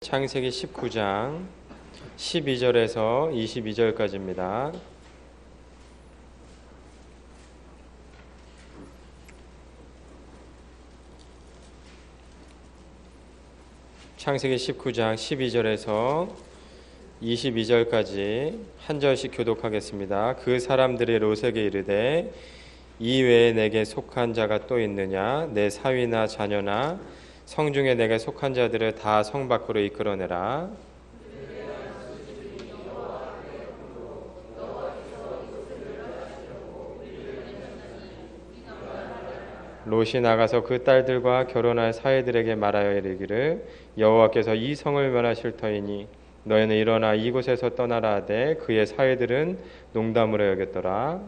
창세기 19장 12절에서 22절까지입니다. 창세기 19장 12절에서 22절까지 한 절씩 교독하겠습니다. 그 사람들이 롯에게 이르되 이 외에 내게 속한 자가 또 있느냐? 내 사위나 자녀나 성중에 내게 속한 자들을 다 성 밖으로 이끌어내라. 롯이 나가서 그 딸들과 결혼할 사위들에게 말하여 이르기를 여호와께서 이 성을 멸하실 터이니 너희는 일어나 이곳에서 떠나라 하되 그의 사위들은 농담으로 여겼더라.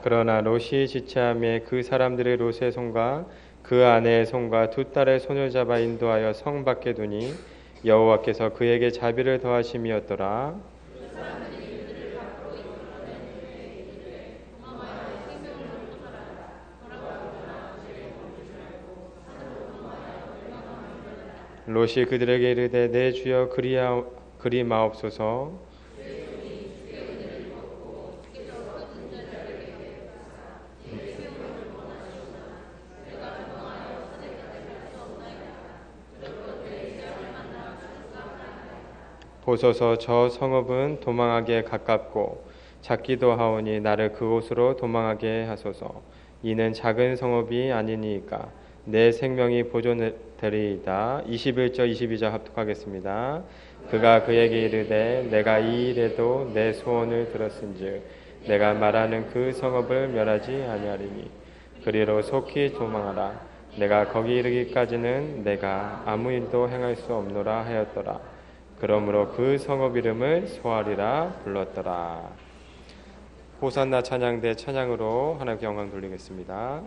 그러나 롯이 지체함에 그 사람들이 롯의 손과 그 아내의 손과 두 딸의 손을 잡아 인도하여 성 밖에 두니 여호와께서 그에게 자비를 더하심이었더라. 롯이 그들에게 이르되 내 주여 그리 마옵소서. 보소서 저 성읍은 도망하기에 가깝고 작기도 하오니 나를 그곳으로 도망하게 하소서. 이는 작은 성읍이 아니니까 내 생명이 보존되리이다. 21절 22절 합독하겠습니다. 그가 그에게 이르되 내가 이 일에도 내 소원을 들었은즉 내가 말하는 그 성읍을 멸하지 아니하리니 그리로 속히 도망하라. 내가 거기 이르기까지는 내가 아무 일도 행할 수 없노라 하였더라. 그러므로 그 성읍 이름을 소알이라 불렀더라. 호산나 찬양대 찬양으로 하나님께 영광 돌리겠습니다.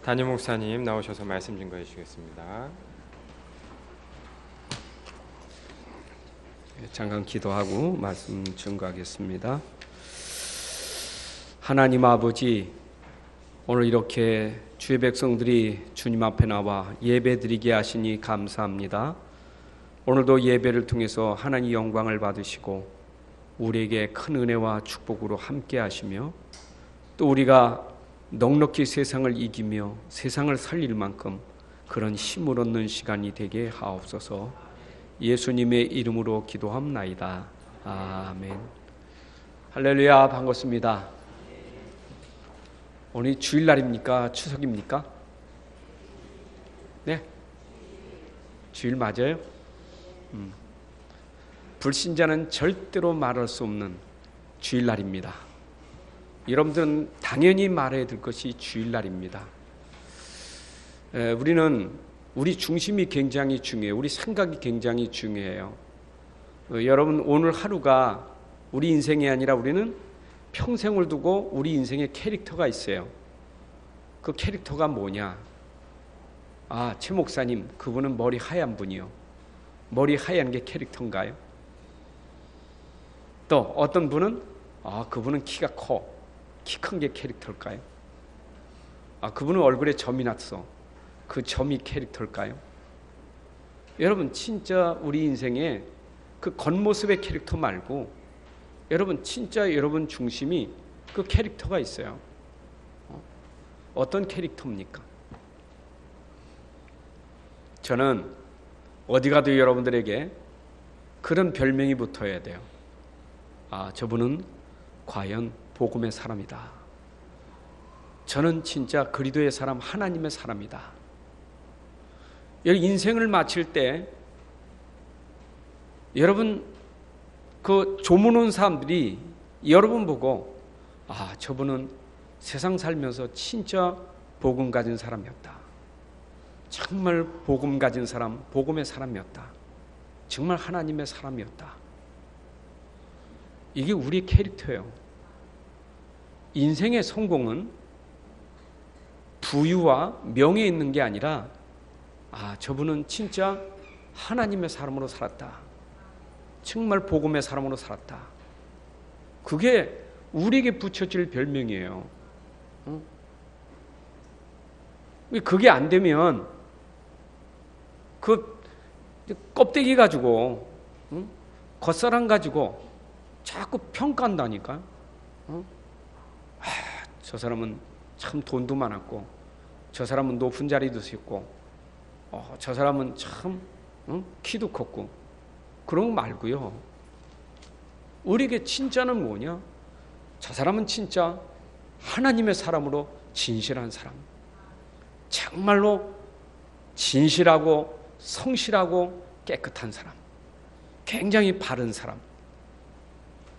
담임 목사님 나오셔서 말씀 증거해 주시겠습니다. 잠깐 기도하고 말씀 증거하겠습니다. 하나님 아버지, 오늘 이렇게 주의 백성들이 주님 앞에 나와 예배드리게 하시니 감사합니다. 오늘도 예배를 통해서 하나님 영광을 받으시고 우리에게 큰 은혜와 축복으로 함께 하시며 또 우리가 넉넉히 세상을 이기며 세상을 살릴 만큼 그런 힘을 얻는 시간이 되게 하옵소서. 예수님의 이름으로 기도합나이다. 아멘. 할렐루야. 반갑습니다. 오늘 주일날입니까? 추석입니까? 네? 주일 맞아요? 불신자는 절대로 말할 수 없는 주일날입니다. 여러분들은 당연히 말해야 될 것이 주일날입니다. 우리는 우리 중심이 굉장히 중요해요. 우리 생각이 굉장히 중요해요. 여러분, 오늘 하루가 우리 인생이 아니라 우리는 평생을 두고 우리 인생의 캐릭터가 있어요. 그 캐릭터가 뭐냐? 최 목사님, 그분은 머리 하얀 분이요. 머리 하얀 게 캐릭터인가요? 또 어떤 분은 그분은 키가 커. 키 큰 게 캐릭터일까요? 그분은 얼굴에 점이 났어. 그 점이 캐릭터일까요? 여러분, 진짜 우리 인생에 그 겉모습의 캐릭터 말고 여러분, 진짜 여러분 중심이 그 캐릭터가 있어요. 어떤 캐릭터입니까? 저는 어디 가도 여러분들에게 그런 별명이 붙어야 돼요. 저분은 과연 복음의 사람이다. 저는 진짜 그리스도의 사람, 하나님의 사람이다. 여기 인생을 마칠 때 여러분 그 조문 온 사람들이 여러분 보고 저분은 세상 살면서 진짜 복음 가진 사람이었다. 정말 복음 가진 사람, 복음의 사람이었다. 정말 하나님의 사람이었다. 이게 우리 캐릭터예요. 인생의 성공은 부유와 명예에 있는 게 아니라 저분은 진짜 하나님의 사람으로 살았다. 정말 복음의 사람으로 살았다. 그게 우리에게 붙여질 별명이에요. 그게 안 되면 그 껍데기 가지고 겉사람 가지고 자꾸 평가한다니까. 저 사람은 참 돈도 많았고, 저 사람은 높은 자리도 있고, 저 사람은 참 키도 컸고, 그런 거 말고요. 우리에게 진짜는 뭐냐? 저 사람은 진짜 하나님의 사람으로 진실한 사람, 정말로 진실하고 성실하고 깨끗한 사람, 굉장히 바른 사람.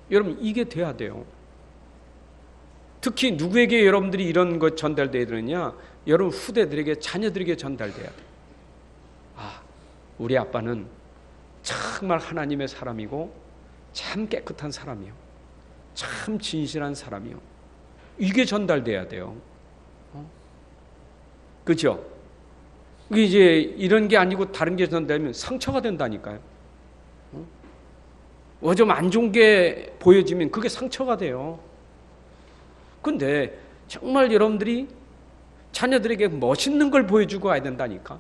여러분, 이게 돼야 돼요. 특히 누구에게 여러분들이 이런 것 전달돼야 되느냐? 여러분 후대들에게, 자녀들에게 전달돼야 돼요. 우리 아빠는 정말 하나님의 사람이고 참 깨끗한 사람이요, 참 진실한 사람이요. 이게 전달돼야 돼요. 그렇죠? 이제 이런 게 아니고 다른 게 전달되면 상처가 된다니까요. 좀 안 좋은 게 보여지면 그게 상처가 돼요. 근데 정말 여러분들이 자녀들에게 멋있는 걸 보여주고 와야 된다니까.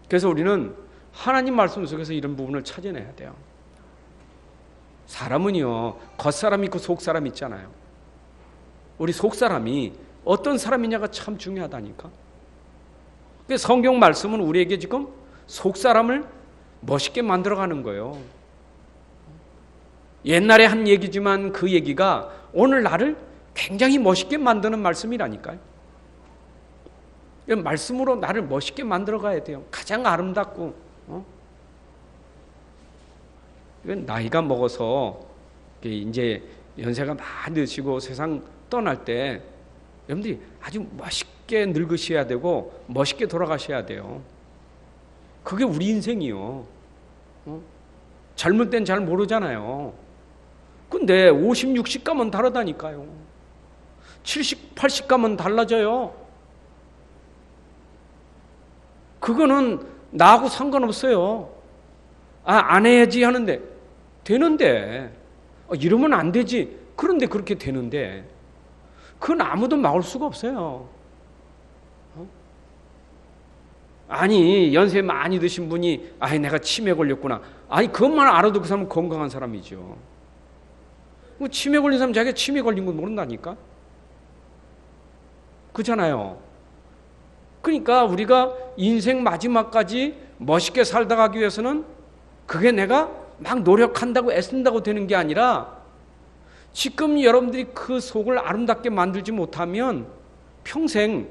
그래서 우리는 하나님 말씀 속에서 이런 부분을 찾아내야 돼요. 사람은요, 겉사람 있고 속사람 있잖아요. 우리 속사람이 어떤 사람이냐가 참 중요하다니까. 그래서 성경 말씀은 우리에게 지금 속사람을 멋있게 만들어가는 거예요. 옛날에 한 얘기지만 그 얘기가 오늘 나를 굉장히 멋있게 만드는 말씀이라니까요. 말씀으로 나를 멋있게 만들어가야 돼요. 가장 아름답고. 이건 나이가 먹어서 이제 연세가 많이 드시고 세상 떠날 때 여러분들이 아주 멋있게 늙으셔야 되고 멋있게 돌아가셔야 돼요. 그게 우리 인생이요. 젊을 땐 잘 모르잖아요. 근데 50, 60 가면 다르다니까요. 70, 80 가면 달라져요. 그거는 나하고 상관없어요. 안 해야지 하는데 되는데 이러면 안 되지. 그런데 그렇게 되는데 그건 아무도 막을 수가 없어요. 아니 연세 많이 드신 분이 내가 치매 걸렸구나. 그것만 알아도 그 사람은 건강한 사람이죠. 치매 걸린 사람 자기가 치매 걸린 건 모른다니까. 그렇잖아요. 그러니까 우리가 인생 마지막까지 멋있게 살다 가기 위해서는 그게 내가 막 노력한다고 애쓴다고 되는 게 아니라 지금 여러분들이 그 속을 아름답게 만들지 못하면 평생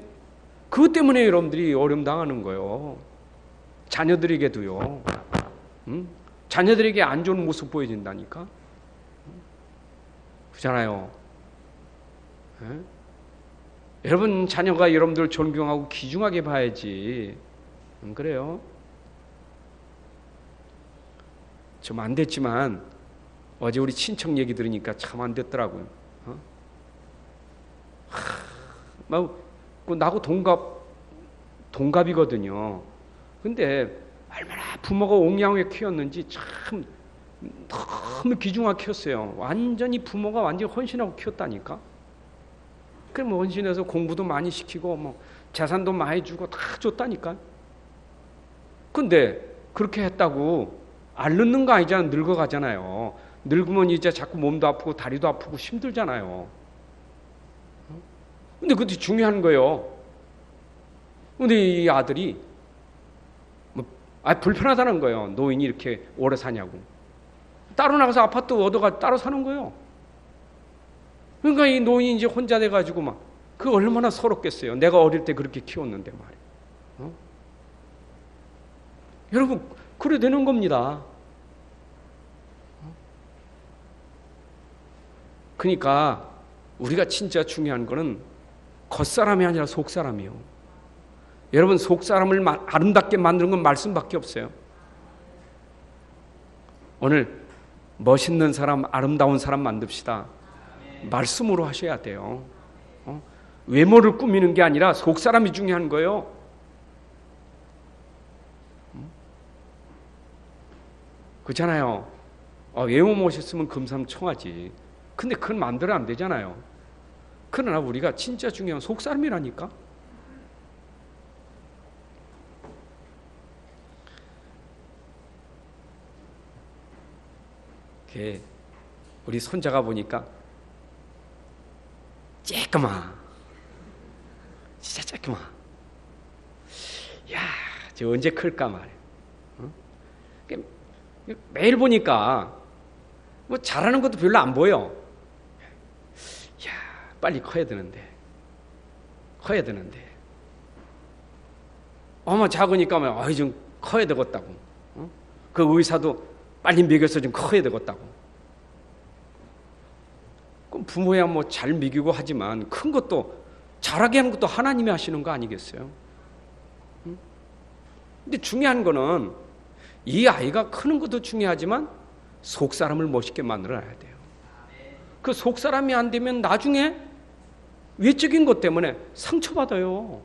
그것 때문에 여러분들이 어려움 당하는 거예요. 자녀들에게도요. 자녀들에게 안 좋은 모습 보여진다니까. 그렇잖아요. 여러분 자녀가 여러분들 존경하고 귀중하게 봐야지. 안 그래요? 좀 안 됐지만 어제 우리 친척 얘기 들으니까 참 안 됐더라고요. 나하고 동갑이거든요. 근데 얼마나 부모가 옹양하게 키웠는지 참 너무 귀중하게 키웠어요. 완전히 부모가 완전히 헌신하고 키웠다니까. 그럼 헌신해서 공부도 많이 시키고 재산도 많이 주고 다 줬다니까. 근데 그렇게 했다고 안 늙는 거 아니잖아요. 늙어가잖아요. 늙으면 이제 자꾸 몸도 아프고 다리도 아프고 힘들잖아요. 근데 그것도 중요한 거예요. 근데 이 아들이 불편하다는 거예요. 노인이 이렇게 오래 사냐고. 따로 나가서 아파트 얻어가 따로 사는 거예요. 그러니까 이 노인이 이제 혼자 돼가지고 그 얼마나 서럽겠어요. 내가 어릴 때 그렇게 키웠는데 말이에요. 여러분 그래 되는 겁니다. 그러니까 우리가 진짜 중요한 거는 겉사람이 아니라 속사람이요. 여러분 속사람을 아름답게 만드는 건 말씀밖에 없어요. 오늘 멋있는 사람, 아름다운 사람 만듭시다. 말씀으로 하셔야 돼요. 외모를 꾸미는 게 아니라 속사람이 중요한 거예요. 그렇잖아요. 외모 멋있으면 금상첨화지. 근데 그건 마음대로 안 되잖아요. 그러나 우리가 진짜 중요한 속사람이라니까. 우리 손자가 보니까 쬐끄마, 진짜 쬐끄마. 야, 저 언제 클까 말이야. 매일 보니까 잘하는 것도 별로 안 보여. 야, 빨리 커야 되는데. 작으니까 좀 커야 되겠다고. 그 의사도 빨리 먹여서 좀 커야 되겠다고. 그럼 부모야 잘 먹이고 하지만 큰 것도 잘하게 하는 것도 하나님이 하시는 거 아니겠어요? 근데 중요한 거는 이 아이가 크는 것도 중요하지만 속 사람을 멋있게 만들어야 돼요. 그 속 사람이 안 되면 나중에 외적인 것 때문에 상처받아요.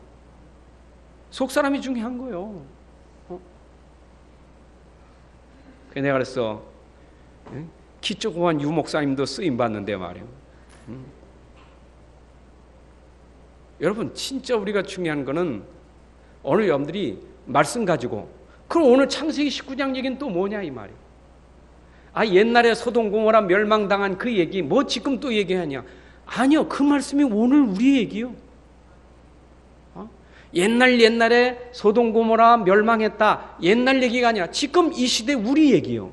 속 사람이 중요한 거예요. 내가 그랬어. 키 조그만 유 목사님도 쓰임 받는데 말이에요. 여러분 진짜 우리가 중요한 거는 오늘 여러분들이 말씀 가지고 그럼 오늘 창세기 19장 얘기는 또 뭐냐 이 말이에요. 옛날에 소돔 고모라 멸망당한 그 얘기 지금 또 얘기하냐. 아니요, 그 말씀이 오늘 우리 얘기요. 옛날에 소돔 고모라 멸망했다. 옛날 얘기가 아니라 지금 이 시대 우리 얘기요.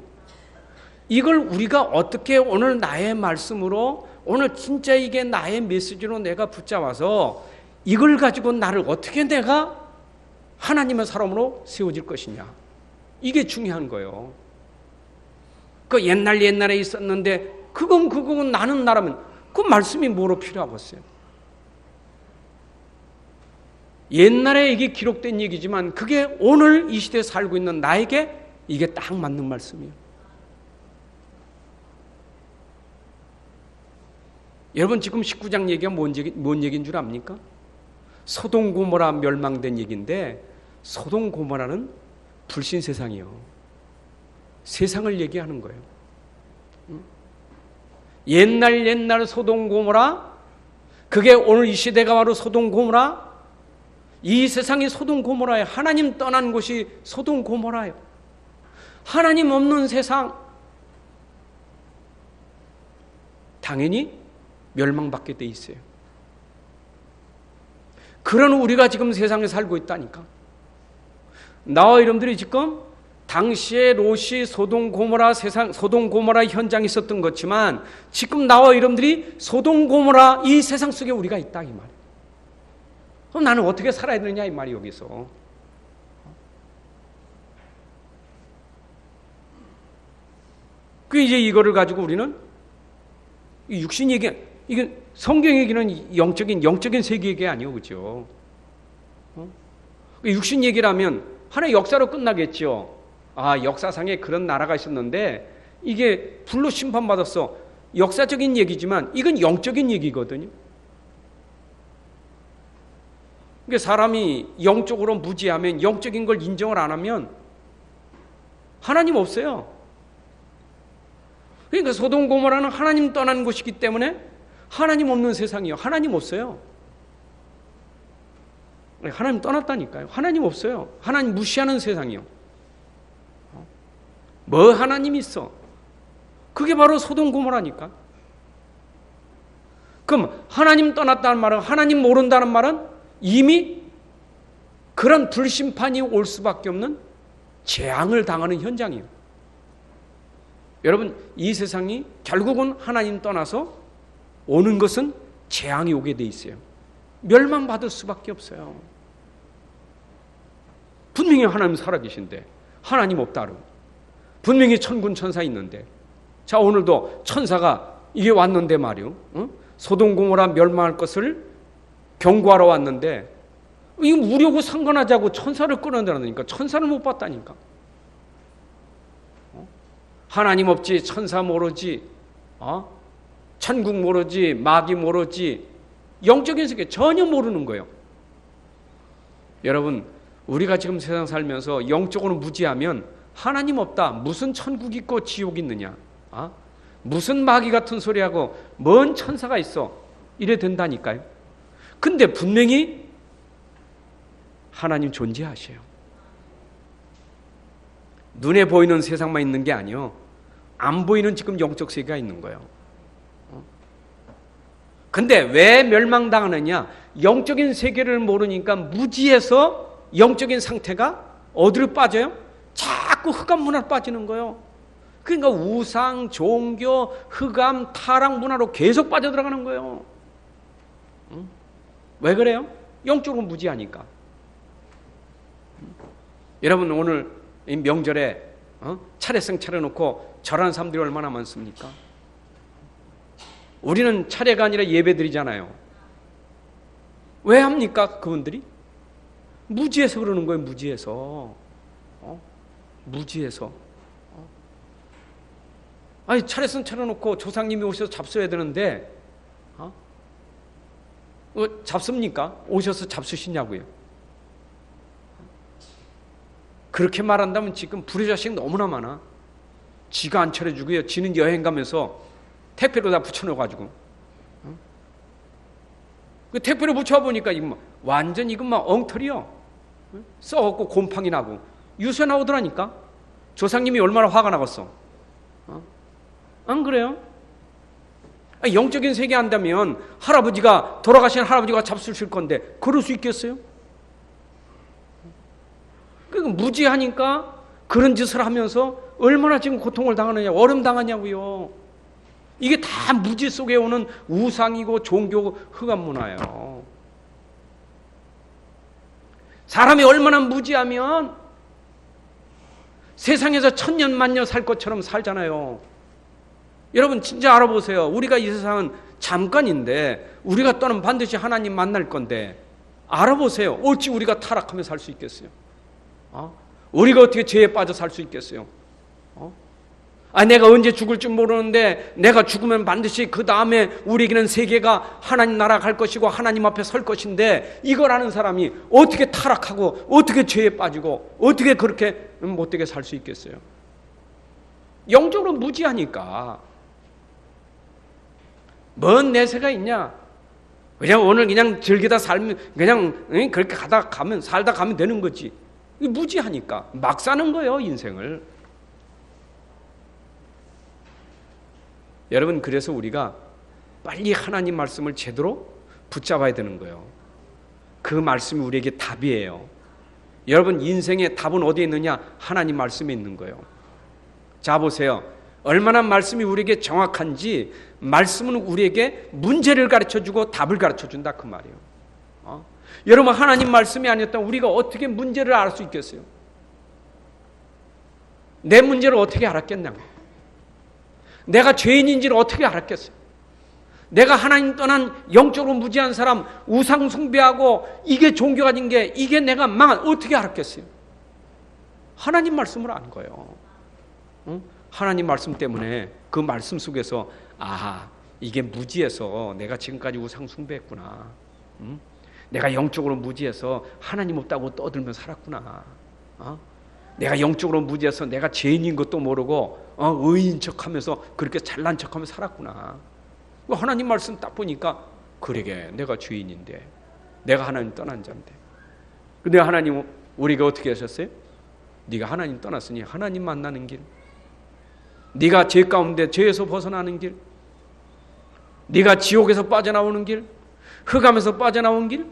이걸 우리가 어떻게 오늘 나의 말씀으로 오늘 진짜 이게 나의 메시지로 내가 붙잡아서 이걸 가지고 나를 어떻게 내가 하나님의 사람으로 세워질 것이냐. 이게 중요한 거예요. 그 옛날에 있었는데 그건 나는 나라면 그 말씀이 뭐로 필요하겠어요? 옛날에 이게 기록된 얘기지만 그게 오늘 이 시대에 살고 있는 나에게 이게 딱 맞는 말씀이에요. 여러분 지금 19장 얘기가 뭔 얘기인 줄 압니까? 소돔 고모라 멸망된 얘기인데 소돔 고모라는 불신 세상이요. 세상을 얘기하는 거예요. 옛날 소돔 고모라, 그게 오늘 이 시대가 바로 소돔 고모라. 이 세상이 소돔 고모라예요. 하나님 떠난 곳이 소돔 고모라예요. 하나님 없는 세상, 당연히 멸망받게 돼 있어요. 그런 우리가 지금 세상에 살고 있다니까. 나와 여러분들이 지금 당시에 롯이 소돔 고모라 세상, 소돔 고모라 현장에 있었던 것지만 지금 나와 여러분들이 소돔 고모라 이 세상 속에 우리가 있다 이 말이에요. 그럼 나는 어떻게 살아야 되느냐 이 말이 여기서. 그 이제 이거를 가지고 우리는 육신 얘기, 이게 성경 얘기는 영적인 세계 얘기 아니에요, 그죠? 육신 얘기라면 하나의 역사로 끝나겠죠. 아, 역사상에 그런 나라가 있었는데 이게 불로 심판받았어. 역사적인 얘기지만 이건 영적인 얘기거든요. 그러니까 사람이 영적으로 무지하면, 영적인 걸 인정을 안 하면 하나님 없어요. 그러니까 소돔 고모라는 하나님 떠난 곳이기 때문에 하나님 없는 세상이요. 하나님 없어요. 하나님 떠났다니까요. 하나님 없어요. 하나님 무시하는 세상이요. 뭐 하나님 있어? 그게 바로 소돔 고모라니까. 그럼 하나님 떠났다는 말은, 하나님 모른다는 말은 이미 그런 불심판이 올 수밖에 없는 재앙을 당하는 현장이에요. 여러분, 이 세상이 결국은 하나님 떠나서 오는 것은 재앙이 오게 돼 있어요. 멸망받을 수밖에 없어요. 분명히 하나님 살아계신데 하나님 없다 그러고, 분명히 천군 천사 있는데, 자 오늘도 천사가 이게 왔는데 말이요, 소돔 고모라 멸망할 것을 경고하러 왔는데 이거 우려고 상관하자고 천사를 끌어내라니까 천사를 못 봤다니까. 하나님 없지, 천사 모르지, 천국 모르지, 마귀 모르지, 영적인 세계 전혀 모르는 거예요. 여러분, 우리가 지금 세상 살면서 영적으로 무지하면 하나님 없다, 무슨 천국 있고 지옥 있느냐, 무슨 마귀 같은 소리하고 뭔 천사가 있어, 이래 된다니까요. 근데 분명히 하나님 존재하셔요. 눈에 보이는 세상만 있는 게 아니요, 안 보이는 지금 영적 세계가 있는 거예요. 근데 왜 멸망당하느냐? 영적인 세계를 모르니까 무지해서 영적인 상태가 어디로 빠져요? 자꾸 흑암 문화로 빠지는 거예요. 그러니까 우상, 종교, 흑암, 타락 문화로 계속 빠져들어가는 거예요. 왜 그래요? 영적으로 무지하니까. 여러분, 오늘 이 명절에 차례상 차려놓고 절하는 사람들이 얼마나 많습니까? 우리는 차례가 아니라 예배 드리잖아요. 왜 합니까? 그분들이 무지해서 그러는 거예요. 무지해서. 무지해서. 아니, 차례상 차려놓고 조상님이 오셔서 잡숴야 되는데 잡습니까? 오셔서 잡수시냐고요. 그렇게 말한다면 지금 불효자식 너무나 많아. 지가 안 차려주고요, 지는 여행 가면서 택배로 다 붙여놓아가지고, 그 택배로 붙여보니까 이거 완전 이거 막 엉터리요. 썩었고 곰팡이 나고 유세 나오더라니까. 조상님이 얼마나 화가 나겠어. 안 그래요? 영적인 세계 한다면 할아버지가, 돌아가신 할아버지가 잡수실 건데 그럴 수 있겠어요? 그러니까 무지하니까 그런 짓을 하면서 얼마나 지금 고통을 당하느냐, 얼음 당하냐고요. 이게 다 무지 속에 오는 우상이고 종교, 흑암 문화예요. 사람이 얼마나 무지하면 세상에서 천년 만년 살 것처럼 살잖아요. 여러분 진짜 알아보세요. 우리가 이 세상은 잠깐인데 우리가 떠나면 반드시 하나님 만날 건데 알아보세요. 어찌 우리가 타락하며 살 수 있겠어요? 우리가 어떻게 죄에 빠져 살 수 있겠어요? 내가 언제 죽을 줄 모르는데 내가 죽으면 반드시 그 다음에 우리에게는 세계가 하나님 나라 갈 것이고 하나님 앞에 설 것인데, 이걸 아는 사람이 어떻게 타락하고 어떻게 죄에 빠지고 어떻게 그렇게 못되게 살 수 있겠어요? 영적으로 무지하니까. 뭔 내세가 있냐? 그냥 오늘 그냥 즐기다 살면 그냥 그렇게 살다 가면 되는 거지. 무지하니까 막 사는 거예요, 인생을. 여러분, 그래서 우리가 빨리 하나님 말씀을 제대로 붙잡아야 되는 거예요. 그 말씀이 우리에게 답이에요. 여러분, 인생의 답은 어디에 있느냐? 하나님 말씀에 있는 거예요. 자, 보세요. 얼마나 말씀이 우리에게 정확한지, 말씀은 우리에게 문제를 가르쳐주고 답을 가르쳐준다, 그 말이에요. 여러분, 하나님 말씀이 아니었다면 우리가 어떻게 문제를 알 수 있겠어요? 내 문제를 어떻게 알았겠냐? 내가 죄인인지를 어떻게 알았겠어요? 내가 하나님 떠난 영적으로 무지한 사람, 우상 숭배하고 이게 종교 가진 게, 이게 내가 망한, 어떻게 알았겠어요? 하나님 말씀을 아는 거예요. 하나님 말씀 때문에 그 말씀 속에서 이게 무지해서 내가 지금까지 우상 숭배했구나. 내가 영적으로 무지해서 하나님 없다고 떠들며 살았구나. 내가 영적으로 무지해서 내가 죄인인 것도 모르고 의인 척하면서 그렇게 잘난 척하면서 살았구나. 하나님 말씀 딱 보니까, 그러게 내가 죄인인데, 내가 하나님 떠난 자인데. 근데 하나님은 우리가 어떻게 하셨어요? 네가 하나님 떠났으니 하나님 만나는 길, 네가 죄 가운데 죄에서 벗어나는 길, 네가 지옥에서 빠져나오는 길, 흑암에서 빠져나온 길,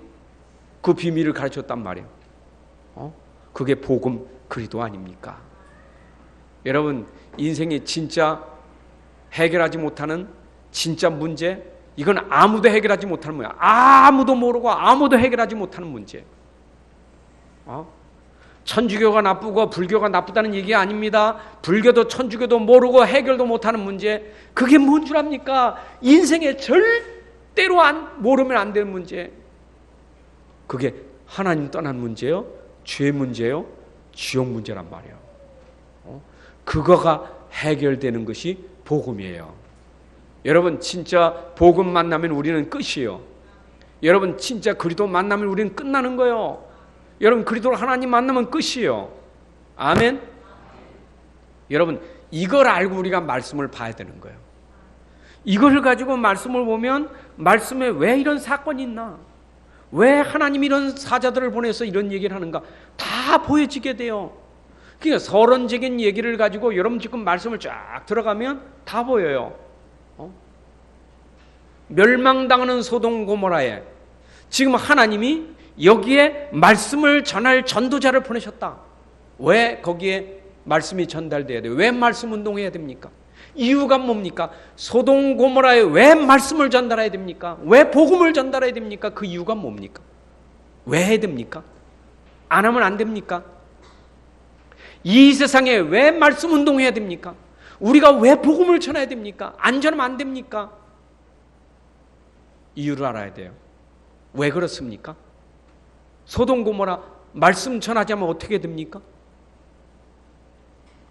그 비밀을 가르쳤단 말이에요. 그게 복음 그리도 아닙니까? 여러분, 인생이 진짜 해결하지 못하는 진짜 문제, 이건 아무도 해결하지 못하는 문제, 아무도 모르고 아무도 해결하지 못하는 문제. 천주교가 나쁘고 불교가 나쁘다는 얘기 아닙니다. 불교도 천주교도 모르고 해결도 못하는 문제, 그게 뭔 줄 압니까? 인생에 절대로 모르면 안 되는 문제. 그게 하나님 떠난 문제요, 죄 문제요, 지옥 문제란 말이에요. 그거가 해결되는 것이 복음이에요. 여러분, 진짜 복음 만나면 우리는 끝이에요. 여러분, 진짜 그리스도 만나면 우리는 끝나는 거예요. 여러분, 그리스도 하나님 만나면 끝이에요. 아멘. 여러분, 이걸 알고 우리가 말씀을 봐야 되는 거예요. 이걸 가지고 말씀을 보면, 말씀에 왜 이런 사건이 있나, 왜 하나님이 이런 사자들을 보내서 이런 얘기를 하는가, 다 보여지게 돼요. 그러니까 서론적인 얘기를 가지고 여러분 지금 말씀을 쫙 들어가면 다 보여요. 멸망당하는 소돔 고모라에 지금 하나님이 여기에 말씀을 전할 전도자를 보내셨다. 왜 거기에 말씀이 전달돼야 돼요? 왜 말씀 운동해야 됩니까? 이유가 뭡니까? 소돔 고모라에 왜 말씀을 전달해야 됩니까? 왜 복음을 전달해야 됩니까? 그 이유가 뭡니까? 왜 해야 됩니까? 안 하면 안 됩니까? 이 세상에 왜 말씀 운동해야 됩니까? 우리가 왜 복음을 전해야 됩니까? 안 전하면 안 됩니까? 이유를 알아야 돼요. 왜 그렇습니까? 소돔 고모라 말씀 전하지 않으면 어떻게 됩니까?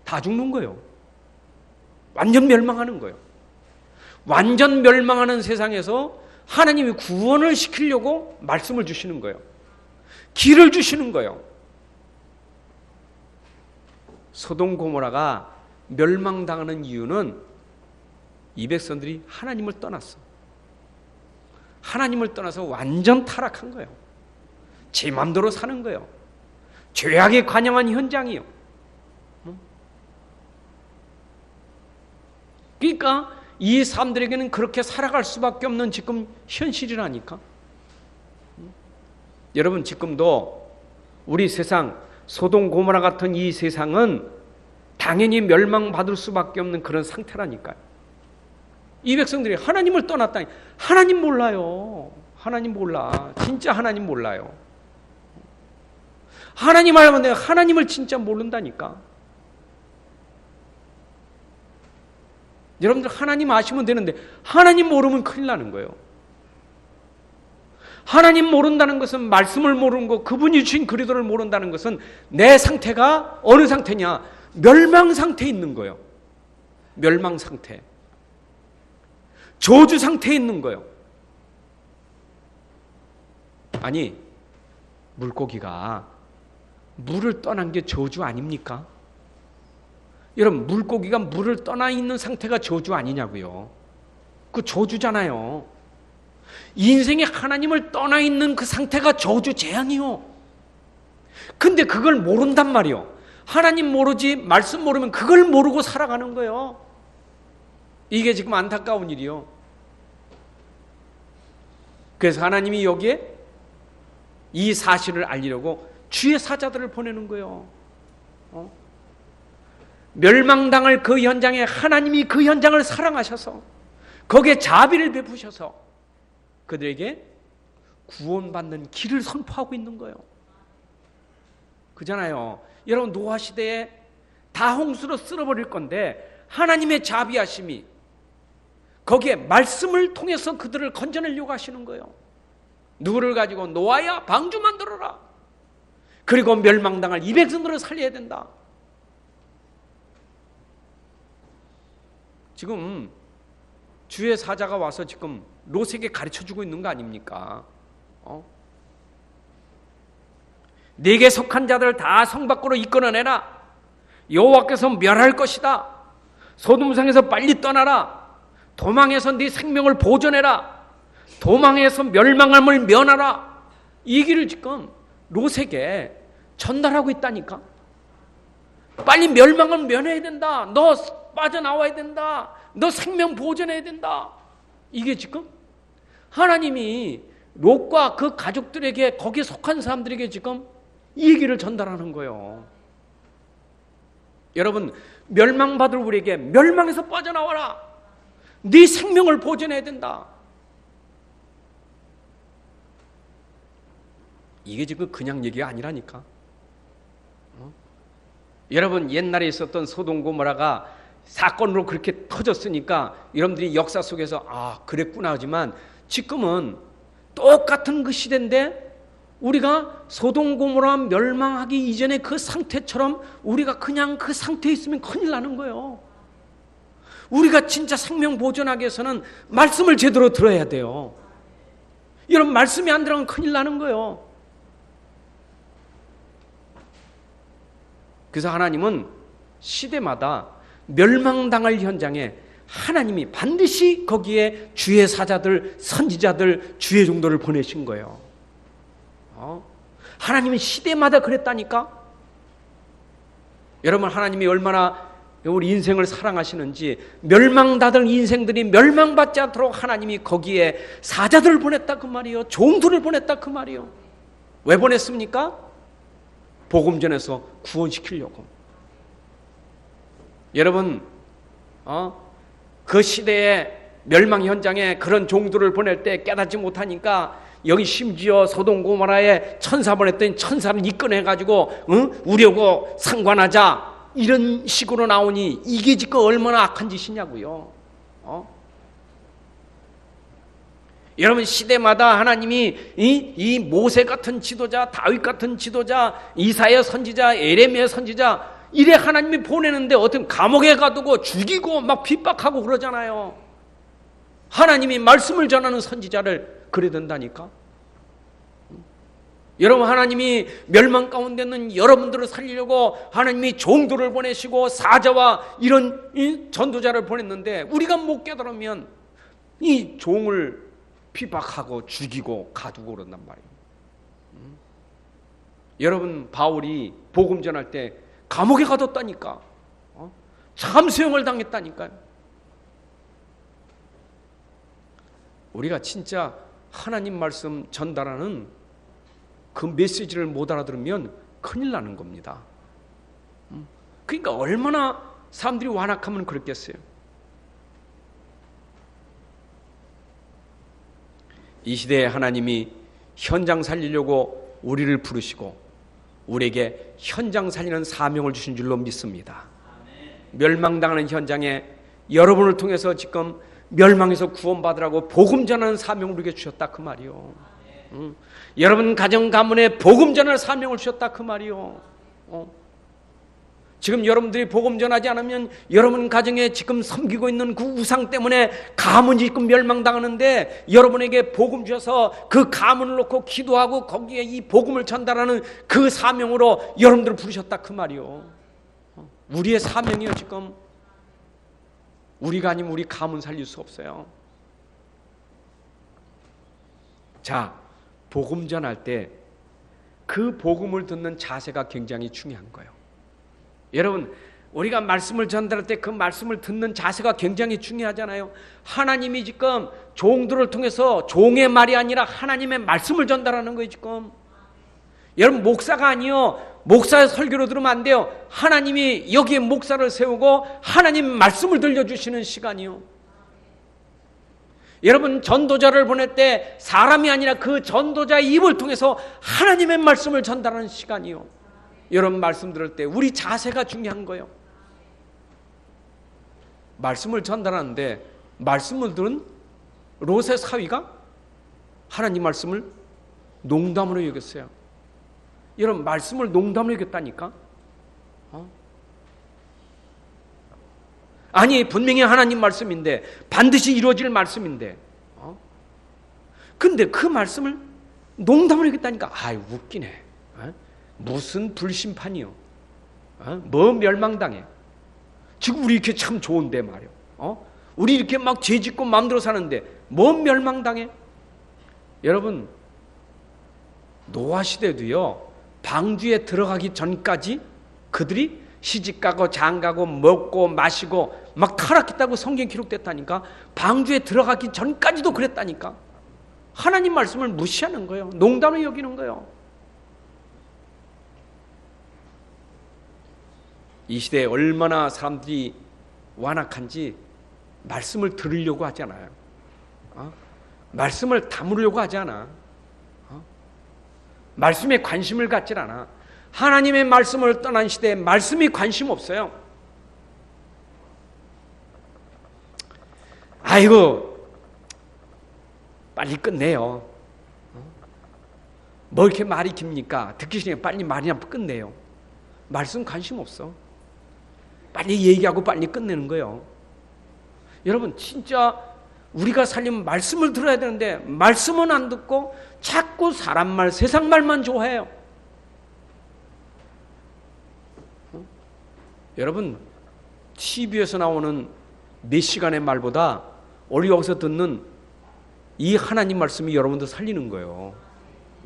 다 죽는 거예요. 완전 멸망하는 거예요. 완전 멸망하는 세상에서 하나님이 구원을 시키려고 말씀을 주시는 거예요. 길을 주시는 거예요. 소돔 고모라가 멸망당하는 이유는 이 백성들이 하나님을 떠났어. 하나님을 떠나서 완전 타락한 거예요. 제 마음대로 사는 거예요. 죄악에 관영한 현장이요. 그러니까 이 사람들에게는 그렇게 살아갈 수밖에 없는 지금 현실이라니까. 여러분, 지금도 우리 세상, 소돔 고모라 같은 이 세상은 당연히 멸망받을 수밖에 없는 그런 상태라니까요. 이 백성들이 하나님을 떠났다니. 하나님 몰라요. 하나님 몰라. 진짜 하나님 몰라요. 하나님 알면 내가 하나님을 진짜 모른다니까. 여러분들 하나님 아시면 되는데 하나님 모르면 큰일 나는 거예요. 하나님 모른다는 것은 말씀을 모르는 거, 그분이 주신 그리스도를 모른다는 것은 내 상태가 어느 상태냐? 멸망 상태에 있는 거예요. 멸망 상태, 저주 상태에 있는 거예요. 아니, 물고기가 물을 떠난 게 저주 아닙니까? 여러분, 물고기가 물을 떠나 있는 상태가 저주 아니냐고요. 그 저주잖아요. 인생에 하나님을 떠나 있는 그 상태가 저주 재앙이요. 근데 그걸 모른단 말이요. 하나님 모르지, 말씀 모르면 그걸 모르고 살아가는 거예요. 이게 지금 안타까운 일이요. 그래서 하나님이 여기에 이 사실을 알리려고 주의 사자들을 보내는 거예요. 멸망당할 그 현장에 하나님이 그 현장을 사랑하셔서 거기에 자비를 베푸셔서 그들에게 구원받는 길을 선포하고 있는 거예요. 그잖아요. 여러분, 노아 시대에 다 홍수로 쓸어버릴 건데 하나님의 자비하심이 거기에 말씀을 통해서 그들을 건져내려고 하시는 거예요. 누구를 가지고? 노아야, 방주 만들어라. 그리고 멸망당할 이 백성들을 살려야 된다. 지금 주의 사자가 와서 지금 롯에게 가르쳐주고 있는 거 아닙니까? 네게 속한 자들 다 성 밖으로 이끌어내라. 여호와께서 멸할 것이다. 소돔성에서 빨리 떠나라. 도망해서 네 생명을 보존해라. 도망해서 멸망함을 면하라. 이 길을 지금 롯에게 전달하고 있다니까. 빨리 멸망을 면해야 된다. 너 빠져나와야 된다. 너 생명 보존해야 된다. 이게 지금 하나님이 롯과 그 가족들에게, 거기에 속한 사람들에게 지금 이 얘기를 전달하는 거예요. 여러분, 멸망받을 우리에게 멸망에서 빠져나와라. 네 생명을 보존해야 된다. 이게 지금 그냥 얘기가 아니라니까. 여러분, 옛날에 있었던 소돔 고모라가 사건으로 그렇게 터졌으니까 여러분들이 역사 속에서 그랬구나 하지만 지금은 똑같은 그 시대인데 우리가 소돔 고모라 멸망하기 이전의 그 상태처럼 우리가 그냥 그 상태에 있으면 큰일 나는 거예요. 우리가 진짜 생명 보존하기 위해서는 말씀을 제대로 들어야 돼요. 여러분, 말씀이 안 들어가면 큰일 나는 거예요. 그래서 하나님은 시대마다 멸망당할 현장에 하나님이 반드시 거기에 주의 사자들, 선지자들, 주의 종도를 보내신 거예요. 하나님은 시대마다 그랬다니까. 여러분, 하나님이 얼마나 우리 인생을 사랑하시는지, 멸망받을 인생들이 멸망받지 않도록 하나님이 거기에 사자들을 보냈다 그 말이에요. 종들을 보냈다 그 말이에요. 왜 보냈습니까? 복음 전해서 구원시키려고. 여러분, 그 시대의 멸망 현장에 그런 종들을 보낼 때 깨닫지 못하니까 여기 심지어 소돔 고모라에 천사 보냈더니 천사를 이끌어내가지고 우리하고 상관하자 이런 식으로 나오니 이게 지금 얼마나 악한 짓이냐고요. 여러분, 시대마다 하나님이 이 모세 같은 지도자, 다윗 같은 지도자, 이사야 선지자, 에레미야 선지자 이래 하나님이 보내는데 어떤 감옥에 가두고 죽이고 막 핍박하고 그러잖아요. 하나님이 말씀을 전하는 선지자를 그래야 된다니까. 여러분, 하나님이 멸망 가운데 있는 여러분들을 살리려고 하나님이 종들을 보내시고 사자와 이런 전도자를 보냈는데 우리가 못 깨달으면 이 종을 핍박하고 죽이고 가두고 그런단 말이에요. 여러분, 바울이 복음 전할 때 감옥에 가뒀다니까. 참수형을 당했다니까요. 우리가 진짜 하나님 말씀 전달하는 그 메시지를 못 알아들으면 큰일 나는 겁니다. 그러니까 얼마나 사람들이 완악하면 그렇겠어요. 이 시대에 하나님이 현장 살리려고 우리를 부르시고 우리에게 현장 살리는 사명을 주신 줄로 믿습니다. 멸망당하는 현장에 여러분을 통해서 지금 멸망에서 구원받으라고 복음 전하는 사명을 우리에게 주셨다 그 말이요. 여러분 가정 가문에 복음 전하는 사명을 주셨다 그 말이요. 지금 여러분들이 복음 전하지 않으면 여러분 가정에 지금 섬기고 있는 그 우상 때문에 가문이 지금 멸망당하는데, 여러분에게 복음 주셔서 그 가문을 놓고 기도하고 거기에 이 복음을 전달하는 그 사명으로 여러분들을 부르셨다 그 말이요. 우리의 사명이요. 지금 우리가 아니면 우리 가문 살릴 수 없어요. 자, 복음 전할 때 그 복음을 듣는 자세가 굉장히 중요한 거예요. 여러분, 우리가 말씀을 전달할 때 그 말씀을 듣는 자세가 굉장히 중요하잖아요. 하나님이 지금 종들을 통해서 종의 말이 아니라 하나님의 말씀을 전달하는 거예요. 지금 여러분, 목사가 아니요, 목사의 설교로 들으면 안 돼요. 하나님이 여기에 목사를 세우고 하나님 말씀을 들려주시는 시간이요. 여러분, 전도자를 보낼 때 사람이 아니라 그 전도자의 입을 통해서 하나님의 말씀을 전달하는 시간이요. 여러분, 말씀 들을 때 우리 자세가 중요한 거예요. 말씀을 전달하는데 말씀을 들은 롯의 사위가 하나님 말씀을 농담으로 여겼어요. 여러분, 말씀을 농담으로 여겼다니까? 아니, 분명히 하나님 말씀인데, 반드시 이루어질 말씀인데, 근데 그 말씀을 농담으로 여겼다니까? 아이, 웃기네. 무슨 불심판이요? 뭐 멸망당해? 지금 우리 이렇게 참 좋은데 말이요. 우리 이렇게 막 죄짓고 마음대로 사는데 뭐 멸망당해? 여러분, 노아 시대도요, 방주에 들어가기 전까지 그들이 시집가고 장가고 먹고 마시고 막 타락했다고 성경에 기록됐다니까. 방주에 들어가기 전까지도 그랬다니까. 하나님 말씀을 무시하는 거예요. 농담을 여기는 거예요. 이 시대에 얼마나 사람들이 완악한지 말씀을 들으려고 하지 않아요. 말씀을 담으려고 하지 않아. 말씀에 관심을 갖지 않아. 하나님의 말씀을 떠난 시대에 말씀이 관심 없어요. 아이고, 빨리 끝내요. 뭐 이렇게 말이 깁니까? 듣기 싫으니까 빨리 말이나 끝내요. 말씀 관심 없어. 빨리 얘기하고 빨리 끝내는 거예요. 여러분, 진짜 우리가 살려면 말씀을 들어야 되는데 말씀은 안 듣고 자꾸 사람 말, 세상 말만 좋아해요. 여러분, TV에서 나오는 몇 시간의 말보다 우리 여기서 듣는 이 하나님 말씀이 여러분들 살리는 거예요.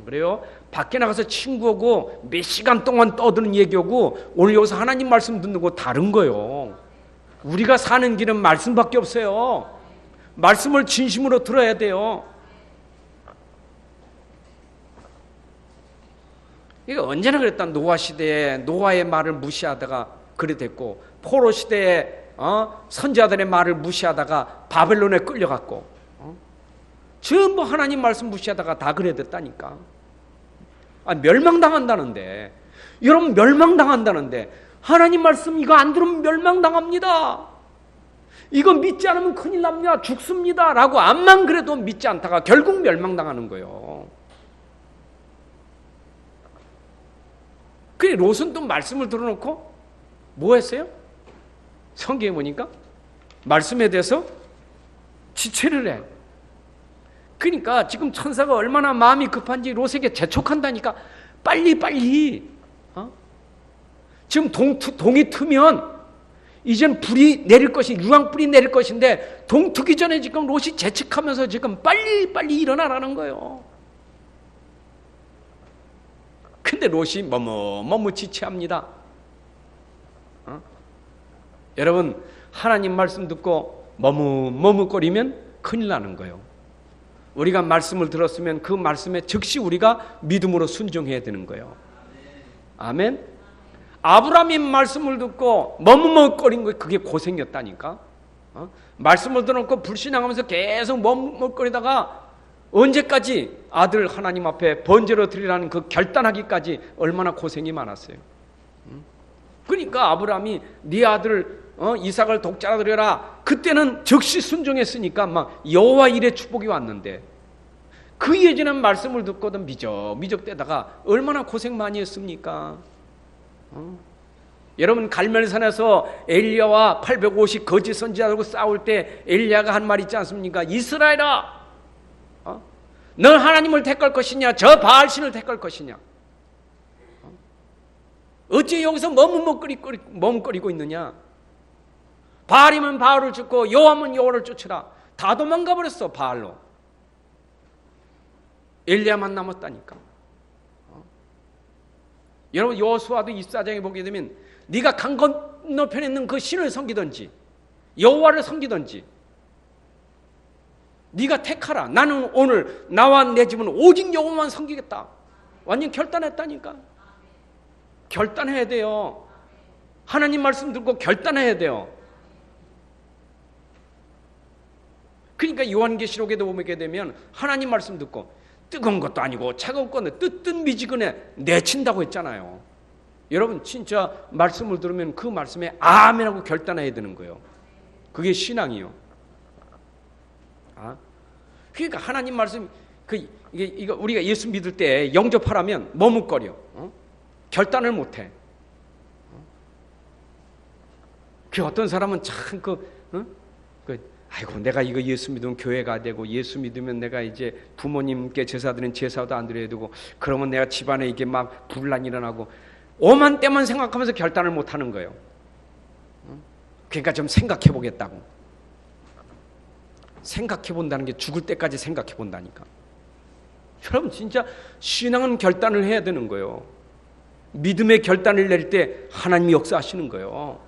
그래요? 밖에 나가서 친구하고 몇 시간 동안 떠드는 얘기하고 오늘 여기서 하나님 말씀 듣는 거 다른 거예요. 우리가 사는 길은 말씀밖에 없어요. 말씀을 진심으로 들어야 돼요. 이거 언제나 그랬다. 노아 시대에 노아의 말을 무시하다가 그래 됐고, 포로 시대에 선지자들의 말을 무시하다가 바벨론에 끌려갔고, 전부 하나님 말씀 무시하다가 다 그래 됐다니까. 멸망당한다는데, 여러분, 멸망당한다는데 하나님 말씀 이거 안 들으면 멸망당합니다. 이거 믿지 않으면 큰일 납니다. 죽습니다. 라고 암만 그래도 믿지 않다가 결국 멸망당하는 거예요. 그래, 롯은 또 말씀을 들어놓고 뭐 했어요? 성경에 보니까 말씀에 대해서 지체를 해. 그러니까 지금 천사가 얼마나 마음이 급한지 롯에게 재촉한다니까. 빨리 지금 동이 트면 이젠 불이 내릴 것이, 유황불이 내릴 것인데 동 트기 전에 지금 롯이 재촉하면서 지금 빨리 일어나라는 거예요. 근데 롯이 머뭇 지체합니다. 여러분, 하나님 말씀 듣고 머뭇거리면 큰일 나는 거예요. 우리가 말씀을 들었으면 그 말씀에 즉시 우리가 믿음으로 순종해야 되는 거예요. 아멘. 아브라함이 말씀을 듣고 머뭇거린 거, 그게 고생이었다니까. 말씀을 들어놓고 불신앙하면서 계속 머뭇거리다가 언제까지 아들 하나님 앞에 번제로 드리라는 그 결단하기까지 얼마나 고생이 많았어요. 그러니까 아브라함이 네 아들 이삭을 독자로 드려라. 그때는 즉시 순종했으니까 막 여호와 일의 축복이 왔는데, 그 예전엔 말씀을 듣고도 미적대다가 얼마나 고생 많이 했습니까? 여러분 갈멜산에서 엘리야와 850 거짓 선지자들과 싸울 때 엘리야가 한 말 있지 않습니까? 이스라엘아, 넌 하나님을 택할 것이냐 저 바알신을 택할 것이냐? 어찌 여기서 머뭇거리고 있느냐? 바알이면 바알을 쫓고 여호와면 여호와를 쫓으라. 다 도망가 버렸어. 바알로. 엘리야만 남았다니까. 여러분 여호수아도 24장에 보게 되면 네가 강 건너편에 있는 그 신을 섬기든지 여호와를 섬기든지 네가 택하라. 나는 오늘 나와 내 집은 오직 여호와만 섬기겠다. 완전 결단했다니까. 결단해야 돼요. 하나님 말씀 듣고 결단해야 돼요. 그러니까 요한계시록에도 보게 되면 하나님 말씀 듣고 뜨거운 것도 아니고 차가운 것도 뜨뜻 미지근해 내친다고 했잖아요. 여러분 진짜 말씀을 들으면 그 말씀에 아멘하고 결단해야 되는 거예요. 그게 신앙이요. 그러니까 하나님 말씀 이거 우리가 예수 믿을 때 영접하라면 머뭇거려. 결단을 못해. 그 어떤 사람은 참 아이고 내가 이거 예수 믿으면 교회가 되고 예수 믿으면 내가 이제 부모님께 제사 드리는 제사도 안 드려야 되고 그러면 내가 집안에 이게 막 분란이 일어나고 오만 때만 생각하면서 결단을 못 하는 거예요. 그러니까 좀 생각해 보겠다고. 생각해 본다는 게 죽을 때까지 생각해 본다니까. 여러분 진짜 신앙은 결단을 해야 되는 거예요. 믿음의 결단을 내릴 때 하나님이 역사하시는 거예요.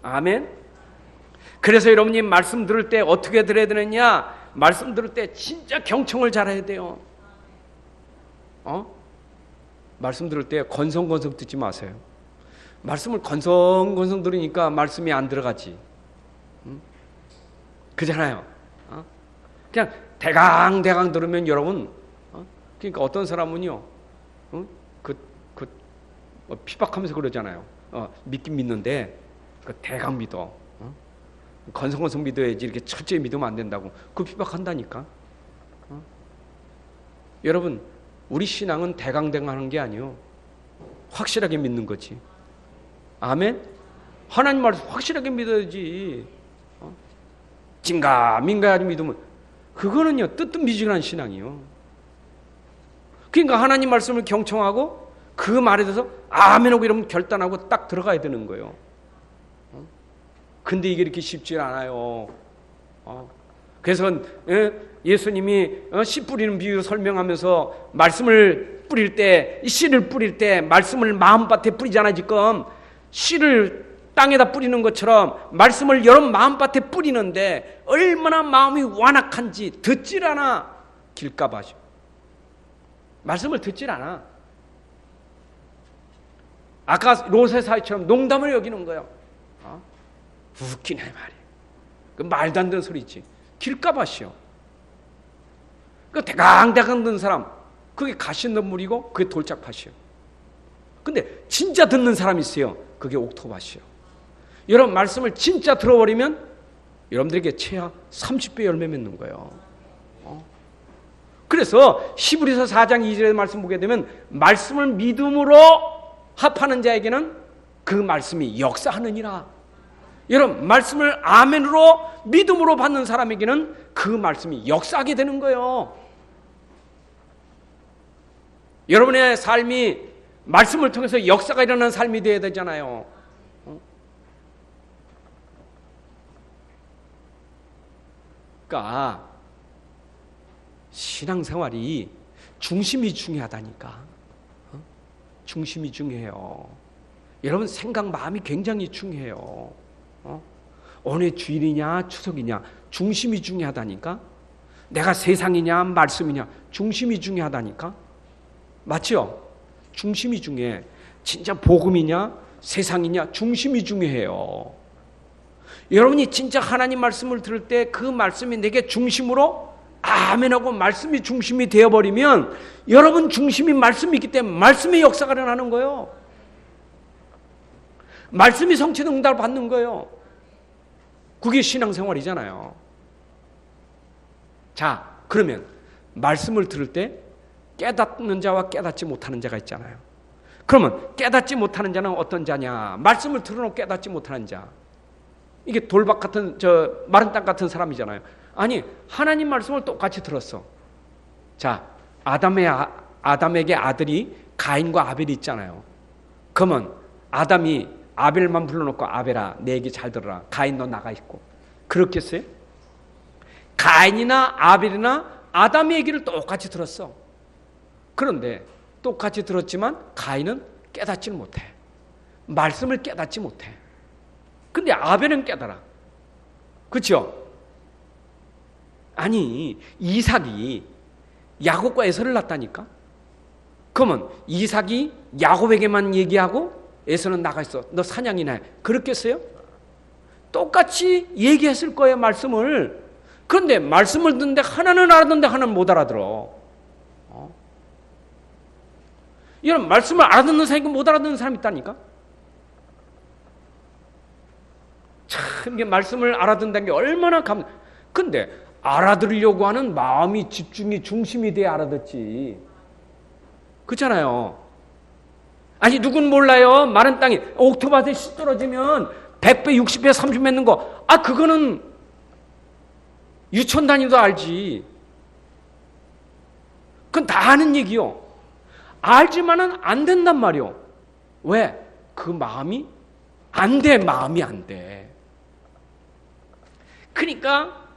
아멘. 그래서 여러분이 말씀 들을 때 어떻게 들어야 되느냐? 말씀 들을 때 진짜 경청을 잘해야 돼요. 말씀 들을 때 건성건성 듣지 마세요. 말씀을 건성건성 들으니까 말씀이 안 들어가지. 그잖아요. 그냥 대강 들으면 여러분, 그러니까 어떤 사람은요, 피박하면서 그러잖아요. 믿긴 믿는데 대강 믿어. 건성건성 믿어야지 이렇게 철저히 믿으면 안 된다고. 그 피박한다니까. 여러분 우리 신앙은 대강대강하는 게 아니요, 확실하게 믿는 거지. 아멘. 하나님 말씀 확실하게 믿어야지. 긴가민가하게 믿으면 그거는요 뜨뜻미지근한 신앙이요. 그러니까 하나님 말씀을 경청하고 그 말에 대해서 아멘하고 이러면 결단하고 딱 들어가야 되는 거예요. 근데 이게 이렇게 쉽지 않아요. 그래서 예수님이 씨 뿌리는 비유 설명하면서 말씀을 뿌릴 때, 씨를 뿌릴 때 말씀을 마음밭에 뿌리잖아요. 지금 씨를 땅에다 뿌리는 것처럼 말씀을 여러분 마음밭에 뿌리는데 얼마나 마음이 완악한지 듣질 않아. 길가봐. 말씀을 듣질 않아. 아까 롯의 사위처럼 농담을 여기는 거예요. 웃기네 말이야. 그 말도 안 되는 소리지. 길가밭이요. 그 대강대강 듣는 사람, 그게 가시덤불이고 그게 돌짝밭이요. 근데 진짜 듣는 사람이 있어요. 그게 옥토밭이요. 여러분 말씀을 진짜 들어버리면 여러분들에게 최하 30배 열매 맺는 거예요. 그래서 히브리서 4장 2절의 말씀 보게 되면 말씀을 믿음으로 합하는 자에게는 그 말씀이 역사하느니라. 여러분 말씀을 아멘으로 믿음으로 받는 사람에게는 그 말씀이 역사하게 되는 거예요. 여러분의 삶이 말씀을 통해서 역사가 일어나는 삶이 되어야 되잖아요. 그러니까 신앙생활이 중심이 중요하다니까. 중심이 중요해요. 여러분 생각 마음이 굉장히 중요해요. 어느 주일이냐 추석이냐 중심이 중요하다니까. 내가 세상이냐 말씀이냐 중심이 중요하다니까. 맞죠? 중심이 중요해. 진짜 복음이냐 세상이냐 중심이 중요해요. 여러분이 진짜 하나님 말씀을 들을 때 그 말씀이 내게 중심으로 아멘하고 말씀이 중심이 되어버리면 여러분 중심이 말씀이 있기 때문에 말씀의 역사가 일어나는 거예요. 말씀이 성취된 응답을 받는 거예요. 그게 신앙생활이잖아요. 자, 그러면 말씀을 들을 때 깨닫는 자와 깨닫지 못하는 자가 있잖아요. 그러면 깨닫지 못하는 자는 어떤 자냐? 말씀을 들어놓고 깨닫지 못하는 자. 이게 돌박 같은 마른 땅 같은 사람이잖아요. 아니, 하나님 말씀을 똑같이 들었어. 자, 아담에게 아들이 가인과 아벨이 있잖아요. 그러면 아담이 아벨만 불러놓고 아벨아 내 얘기 잘 들어라. 가인 너 나가 있고. 그렇겠어요? 가인이나 아벨이나 아담의 얘기를 똑같이 들었어. 그런데 똑같이 들었지만 가인은 깨닫지를 못해. 말씀을 깨닫지 못해. 근데 아벨은 깨달아. 그렇죠? 아니, 이삭이 야곱과 에서를 낳았다니까. 그러면 이삭이 야곱에게만 얘기하고 에서는 나가 있어. 너 사냥이나 해. 그렇겠어요? 똑같이 얘기했을 거예요, 말씀을. 그런데 말씀을 듣는데 하나는 알아듣는데 하나는 못 알아들어. 이런 말씀을 알아듣는 사람이고 못 알아듣는 사람이 있다니까. 참 이게 말씀을 알아듣는다는 게 얼마나 근데 알아들으려고 하는 마음이 집중이 중심이 돼야 알아듣지. 그렇잖아요. 아니 누군 몰라요. 마른 땅에 옥토밭에 씨 떨어지면 100배, 60배, 30배 맺는 거. 아 그거는 유치원 다니도 알지. 그건 다 아는 얘기요. 알지만은 안 된단 말이요. 왜? 그 마음이 안 돼. 마음이 안 돼. 그러니까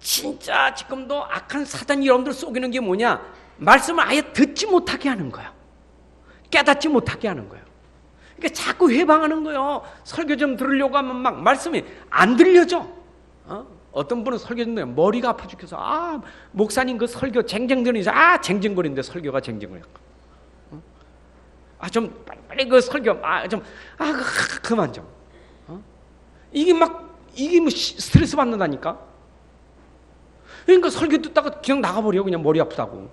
진짜 지금도 악한 사단이 여러분들 속이는 게 뭐냐? 말씀을 아예 듣지 못하게 하는 거야. 깨닫지 못하게 하는 거예요. 그러니까 자꾸 회방하는 거예요. 설교 좀 들으려고 하면 막 말씀이 안 들려져. 어떤 분은 설교 듣는데 머리가 아파 죽겠어. 아 목사님 그 설교 쟁쟁거리면서 쟁쟁거리는데 설교가 쟁쟁거려. 좀 빨리 그 설교 그만 좀. 이게 뭐 스트레스 받는다니까. 그러니까 설교 듣다가 그냥 나가버려. 그냥 머리 아프다고.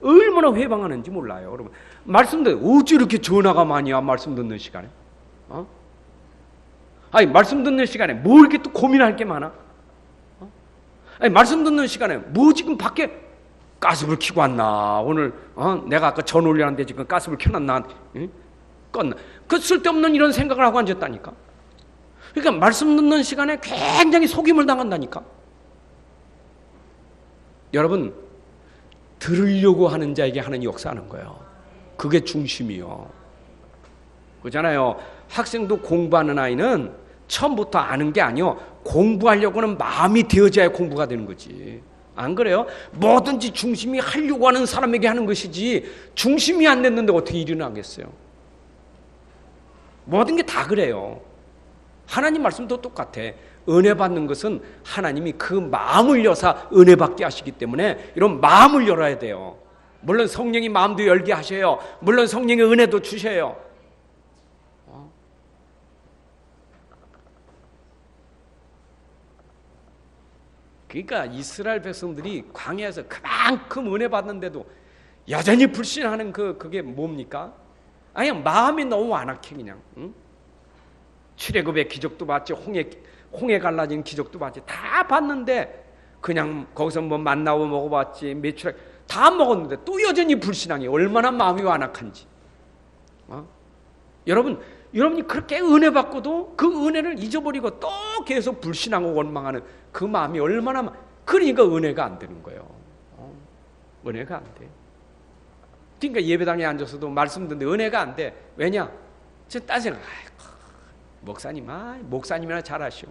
얼마나 회방하는지 몰라요. 여러분 말씀들 어찌 이렇게 전화가 많이야. 말씀 듣는 시간에. 아니 말씀 듣는 시간에 뭐 이렇게 또 고민할 게 많아? 아니 말씀 듣는 시간에 뭐 지금 밖에 가스불 켜고 왔나? 오늘 내가 아까 전 올렸는데 지금 가스불 켜놨나? 껐나? 그 쓸데없는 이런 생각을 하고 앉았다니까. 그러니까 말씀 듣는 시간에 굉장히 속임을 당한다니까. 여러분 들으려고 하는 자에게 하나님이 역사하는 거예요. 그게 중심이요. 그렇잖아요. 학생도 공부하는 아이는 처음부터 아는 게 아니요. 공부하려고 하는 마음이 되어져야 공부가 되는 거지. 안 그래요? 뭐든지 중심이 하려고 하는 사람에게 하는 것이지 중심이 안 됐는데 어떻게 일어나겠어요? 모든 게 다 그래요. 하나님 말씀도 똑같아. 은혜 받는 것은 하나님이 그 마음을 여사 은혜 받게 하시기 때문에 이런 마음을 열어야 돼요. 물론 성령이 마음도 열게 하셔요. 물론 성령의 은혜도 주셔요. 그러니까 이스라엘 백성들이 광야에서 그만큼 은혜 받는데도 여전히 불신하는 그게 뭡니까? 아니 마음이 너무 완악해 그냥. 응? 출애굽의 기적도 봤지, 홍해 갈라진 기적도 봤지, 다 봤는데 그냥 거기서 뭐 만나고 먹어봤지, 매출액 다 먹었는데 또 여전히 불신앙이 얼마나 마음이 완악한지. 여러분이 그렇게 은혜 받고도 그 은혜를 잊어버리고 또 계속 불신하고 원망하는 그 마음이 얼마나 그러니까 은혜가 안 되는 거예요. 은혜가 안 돼. 그러니까 예배당에 앉아서도 말씀 듣는데 은혜가 안 돼. 왜냐? 저 딴 생각. 목사님이나 잘하시오.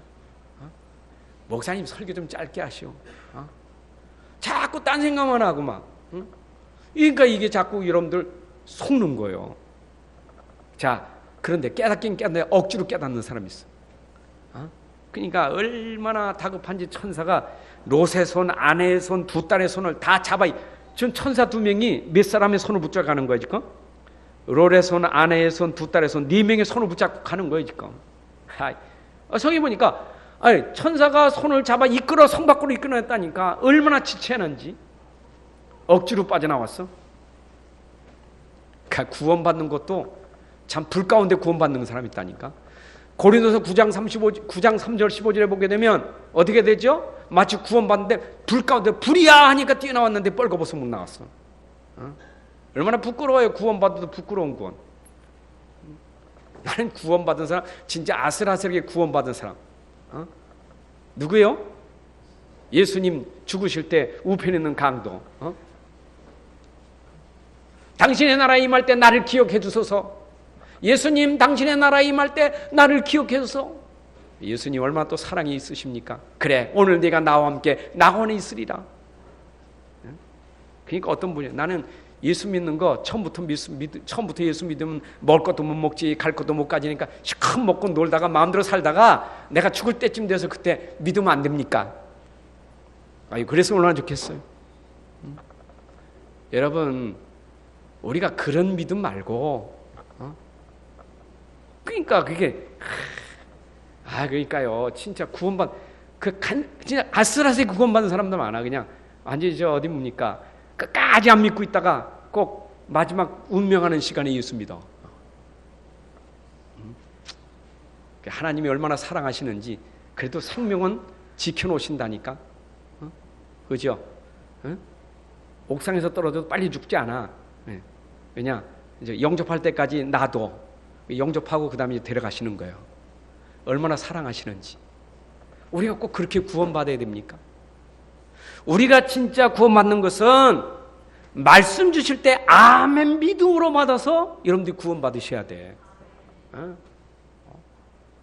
목사님 설교 좀 짧게 하시오. 자꾸 딴 생각만 하고 막. 그러니까 이게 자꾸 여러분들 속는 거예요. 자, 그런데 깨닫긴 깨닫는데 억지로 깨닫는 사람이 있어. 그러니까 얼마나 다급한지 천사가 롯의 손, 아내의 손, 두 딸의 손을 다 전 천사 두 명이 몇 사람의 손을 붙잡고 가는 거야 지금? 롯의 손, 아내의 손, 두 딸의 손, 네 명의 손을 붙잡고 가는 거예요 지금. 성경 보니까 천사가 손을 잡아 이끌어 성 밖으로 이끌어냈다니까. 얼마나 지체하는지. 억지로 빠져나왔어. 구원받는 것도 참 불 가운데 구원받는 사람이 있다니까. 고린도서 9장 3절 15절에 보게 되면 어떻게 되죠? 마치 구원받는데 불 가운데 불이야 하니까 뛰어나왔는데 뻘거벗어 못 나왔어. 얼마나 부끄러워요. 구원받아도 부끄러운 구원. 나는 구원받은 사람, 진짜 아슬아슬하게 구원받은 사람. 누구요? 예수님 죽으실 때 우편에 있는 강도. 당신의 나라에 임할 때 나를 기억해 주소서. 예수님 당신의 나라에 임할 때 나를 기억해 주소서. 예수님 얼마나 또 사랑이 있으십니까? 그래, 오늘 네가 나와 함께 낙원에 있으리라. 그러니까 어떤 분이에요? 나는 예수 믿는 거 처음부터 예수 믿으면 먹을 것도 못 먹지, 갈 것도 못 가지니까 시컷 먹고 놀다가 마음대로 살다가 내가 죽을 때쯤 돼서 그때 믿으면 안 됩니까? 그래서 얼마나 좋겠어요. 여러분, 우리가 그런 믿음 말고, 그러니까 그게 그러니까요. 진짜 진짜 아슬아슬 구원받은 사람도 많아. 그냥 완전히 어디 뭡니까? 끝까지 안 믿고 있다가 꼭 마지막 운명하는 시간에 예수 믿어. 하나님이 얼마나 사랑하시는지 그래도 생명은 지켜놓으신다니까. 그죠? 옥상에서 떨어져도 빨리 죽지 않아. 왜냐? 이제 영접할 때까지 놔둬. 영접하고 그 다음에 데려가시는 거예요. 얼마나 사랑하시는지. 우리가 꼭 그렇게 구원받아야 됩니까? 우리가 진짜 구원받는 것은 말씀 주실 때 아멘 믿음으로 받아서 여러분들이 구원받으셔야 돼.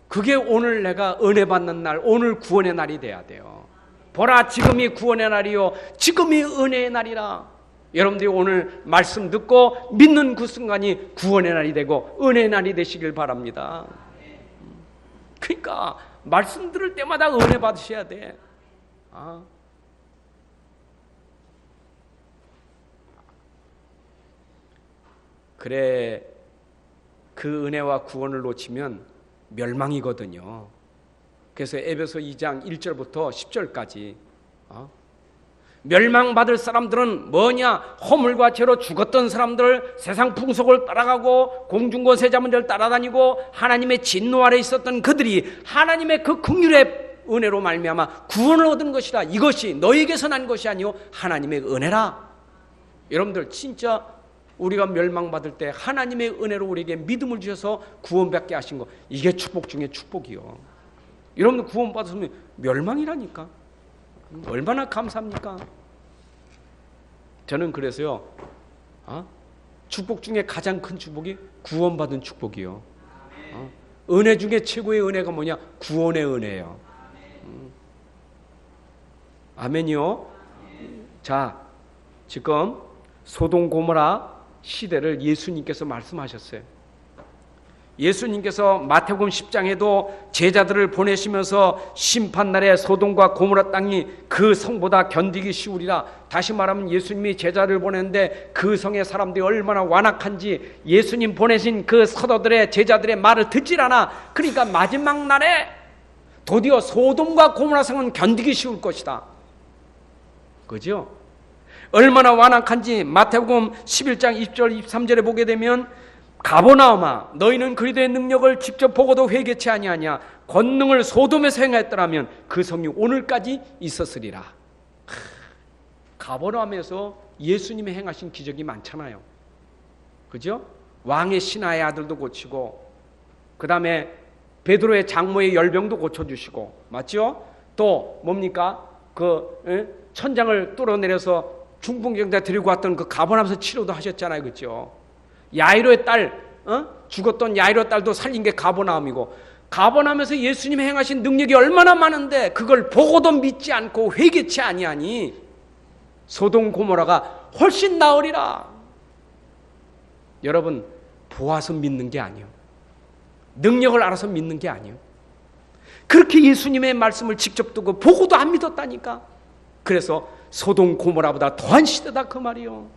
그게 오늘 내가 은혜 받는 날, 오늘 구원의 날이 돼야 돼요. 보라, 지금이 구원의 날이요, 지금이 은혜의 날이라. 여러분들이 오늘 말씀 듣고 믿는 그 순간이 구원의 날이 되고 은혜의 날이 되시길 바랍니다. 그러니까 말씀 들을 때마다 은혜 받으셔야 돼. 그래, 그 은혜와 구원을 놓치면 멸망이거든요. 그래서 에베소 2장 1절부터 10절까지 멸망받을 사람들은 뭐냐? 허물과 죄로 죽었던 사람들, 세상 풍속을 따라가고 공중권세 잡은 자를 따라다니고 하나님의 진노 아래 있었던 그들이 하나님의 그 긍휼의 은혜로 말미암아 구원을 얻은 것이라. 이것이 너에게서 난 것이 아니요 하나님의 은혜라. 여러분들, 진짜 우리가 멸망받을 때 하나님의 은혜로 우리에게 믿음을 주셔서 구원받게 하신 거, 이게 축복 중에 축복이요. 여러분들 구원받았으면 멸망이라니까. 얼마나 감사합니까? 저는 그래서요, 축복 중에 가장 큰 축복이 구원받은 축복이요. 은혜 중에 최고의 은혜가 뭐냐? 구원의 은혜예요. 아멘이요. 자, 지금 소돔 고모라 시대를 예수님께서 말씀하셨어요. 예수님께서 마태복음 10장에도 제자들을 보내시면서 심판날에 소돔과 고모라 땅이 그 성보다 견디기 쉬우리라. 다시 말하면 예수님이 제자를 보냈는데 그 성의 사람들이 얼마나 완악한지 예수님 보내신 그 사도들의 제자들의 말을 듣질 않아. 그러니까 마지막 날에 드디어 소돔과 고모라 성은 견디기 쉬울 것이다. 그죠? 얼마나 완악한지 마태복음 11장 20절 23절에 보게 되면, 가버나움아, 너희는 그리스도의 능력을 직접 보고도 회개치 아니하냐? 권능을 소돔에서 행하였더라면 그 성이 오늘까지 있었으리라. 가버나움에서 예수님이 행하신 기적이 많잖아요. 그죠? 왕의 신하의 아들도 고치고, 그 다음에 베드로의 장모의 열병도 고쳐주시고, 맞죠? 또 뭡니까? 천장을 뚫어내려서 중풍병자 데리고 왔던 그 가버나움에서 치료도 하셨잖아요. 그죠? 야이로의 딸, 죽었던 야이로 딸도 살린 게 가버나움이고, 가버나움에서 예수님이 행하신 능력이 얼마나 많은데 그걸 보고도 믿지 않고 회개치 아니하니 소돔 고모라가 훨씬 나으리라. 여러분, 보아서 믿는 게 아니에요. 능력을 알아서 믿는 게 아니에요. 그렇게 예수님의 말씀을 직접 듣고 보고도 안 믿었다니까. 그래서 소돔 고모라보다 더한 시대다 그 말이요.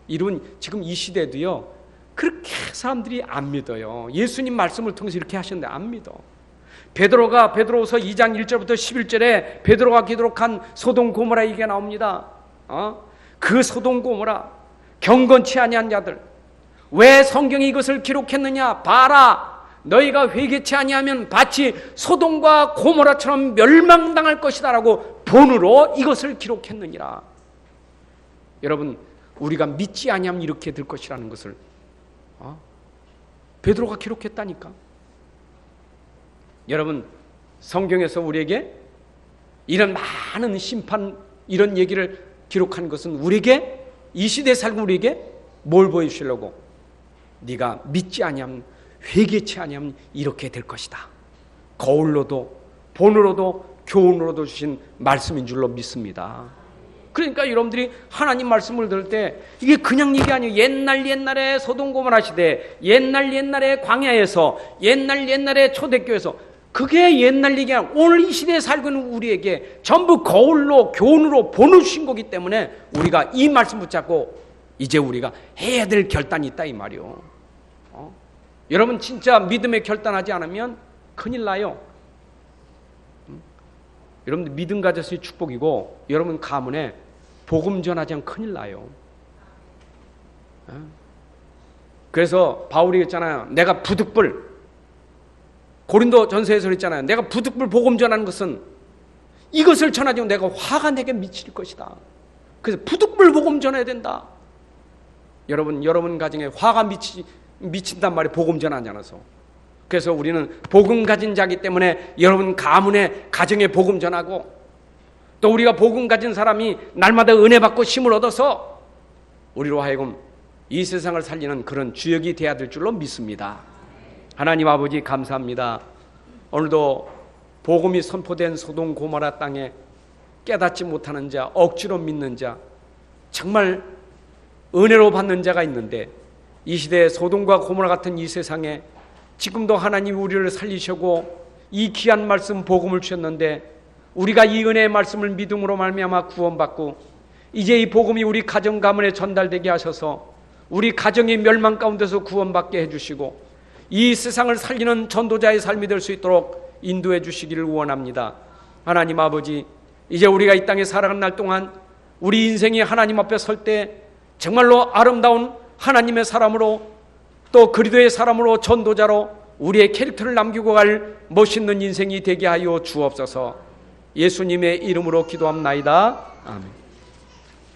이런 지금 이 시대도요, 그렇게 사람들이 안 믿어요. 예수님 말씀을 통해서 이렇게 하셨는데 안 믿어. 베드로서 2장 1절부터 11절에 베드로가 기도록한 소돔 고모라 얘기가 나옵니다. 그 소돔 고모라, 경건치 아니한 자들, 왜 성경이 이것을 기록했느냐? 봐라, 너희가 회개치 아니하면 마치 소돔과 고모라처럼 멸망당할 것이다라고 본으로 이것을 기록했느니라. 여러분, 우리가 믿지 아니하면 이렇게 될 것이라는 것을 베드로가 기록했다니까. 여러분, 성경에서 우리에게 이런 많은 심판, 이런 얘기를 기록한 것은 우리에게, 이 시대에 살고 우리에게 뭘 보여주시려고? 네가 믿지 아니하면, 회개치 아니하면 이렇게 될 것이다. 거울로도 본으로도 교훈으로도 주신 말씀인 줄로 믿습니다. 그러니까 여러분들이 하나님 말씀을 들을 때 이게 그냥 얘기 아니에요. 옛날에 소돔 고모라 시대, 옛날에 광야에서, 옛날에 초대교회에서, 그게 옛날 얘기 아니라 오늘 이 시대에 살고 있는 우리에게 전부 거울로 교훈으로 보내주신 거기 때문에 우리가 이 말씀 붙잡고 이제 우리가 해야 될 결단이 있다 이 말이요. 여러분 진짜 믿음에 결단하지 않으면 큰일 나요. 여러분들 믿음 가졌으니 축복이고, 여러분 가문에 복음 전하지 않으면 큰일 나요. 그래서 바울이 했잖아요. 내가 부득불, 고린도 전서에서 그랬잖아요. 내가 부득불 복음 전하는 것은 이것을 전하지 않으면 내가 화가 내게 미칠 것이다. 그래서 부득불 복음 전해야 된다. 여러분 가정에 화가 미친단 말이 복음 전하지 않아서. 그래서 우리는 복음 가진 자기 때문에 여러분 가문에, 가정에 복음 전하고, 또 우리가 복음 가진 사람이 날마다 은혜 받고 힘을 얻어서 우리로 하여금 이 세상을 살리는 그런 주역이 되어야 될 줄로 믿습니다. 하나님 아버지 감사합니다. 오늘도 복음이 선포된 소돔 고모라 땅에 깨닫지 못하는 자, 억지로 믿는 자, 정말 은혜로 받는 자가 있는데, 이 시대에 소돔과 고모라 같은 이 세상에 지금도 하나님 우리를 살리시고 이 귀한 말씀 복음을 주셨는데, 우리가 이 은혜의 말씀을 믿음으로 말미암아 구원받고 이제 이 복음이 우리 가정 가문에 전달되게 하셔서 우리 가정이 멸망 가운데서 구원받게 해주시고 이 세상을 살리는 전도자의 삶이 될 수 있도록 인도해 주시기를 원합니다. 하나님 아버지, 이제 우리가 이 땅에 살아가는 날 동안 우리 인생이 하나님 앞에 설 때 정말로 아름다운 하나님의 사람으로, 또 그리스도의 사람으로, 전도자로 우리의 캐릭터를 남기고 갈 멋있는 인생이 되게 하여 주옵소서. 예수님의 이름으로 기도합나이다. 아멘.